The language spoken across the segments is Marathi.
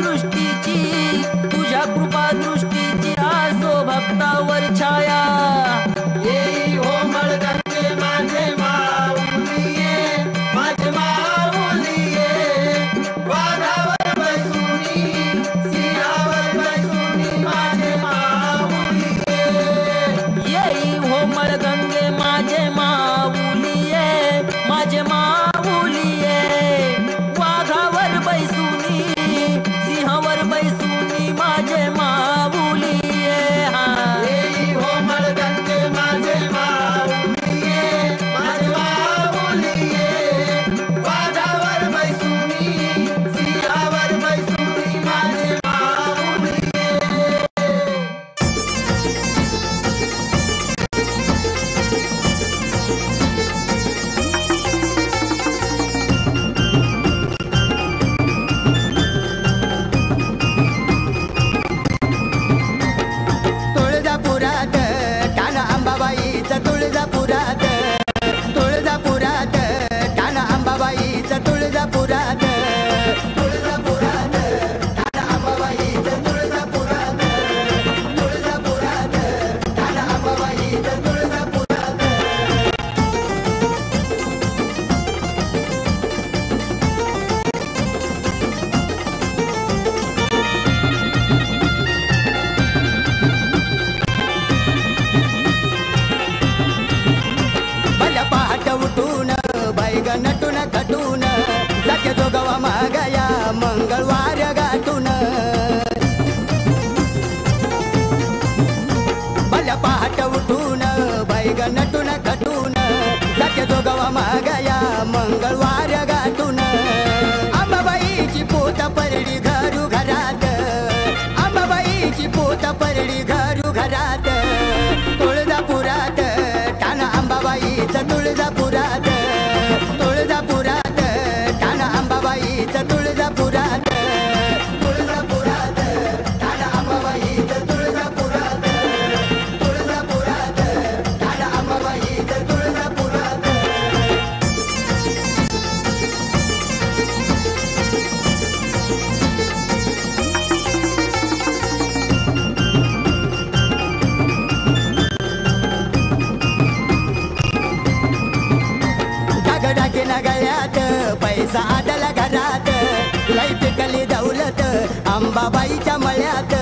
दृष्टीची, तुझ्या कृपा दृष्टीची असो भक्तावर छाया। येई हो मळगंगे माझे माऊलिये, माझे माऊलिये, वाघावर बैसुनी, सिंहावर बैसुनी माझे माऊलिये। येई हो मळगंगे माझे माऊलिये, माझे माऊलिये, वाघावर बैसुनी, सिंहावर बैसुनी माझे माऊलिये। येई हो मळगंगे माझे माऊलिये, माझे माऊलिये, वाघावर बैसुनी, सिंहावर बैसुनी माझे माऊलिये। तुळजापुरात ठाण अंबाबाईचा, तुळजापुरात, तुळजापुरात ठाण अंबाबाईचा, तुळजापुरात, तुळजापुरात ठाण अंबाबाईचा, तुळजापुरात, तुळजापुरात ठाण अंबाबाईचा, तुळजापुरात। भल्या पहाट उठून बैग नटून खटून, जाके जोगवा मागया मंगळवार गाठून। भल्या पहाट उठून बैग नटून खटून, जाके जोगवा मागया मंगळवार गाठून। अंबाबाईची पोत परडी घरू घरात, अंबाबाईची पोत परडी घरू घरात, तुळजापुरात ठाण अंबाबाईचा, तुळजापुरात, तुळजापुरात ठाण अंबाबाईचा, तुळजापुरात, तुळजापुरात ठाण अंबाबाईचा, तुळजापुरात, तुळजापुरात ठाण अंबाबाईचा, तुळजापुरात। डागडागिन गळ्यात पैसा आडला घरात, लई पिकली दौलत अंबाबाईच्या मळ्यात।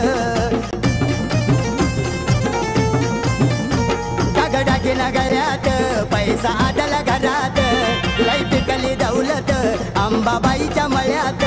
डागडागिन गळ्यात पैसा आडला घरात, लई पिकली दौलत अंबाबाईच्या मळ्यात।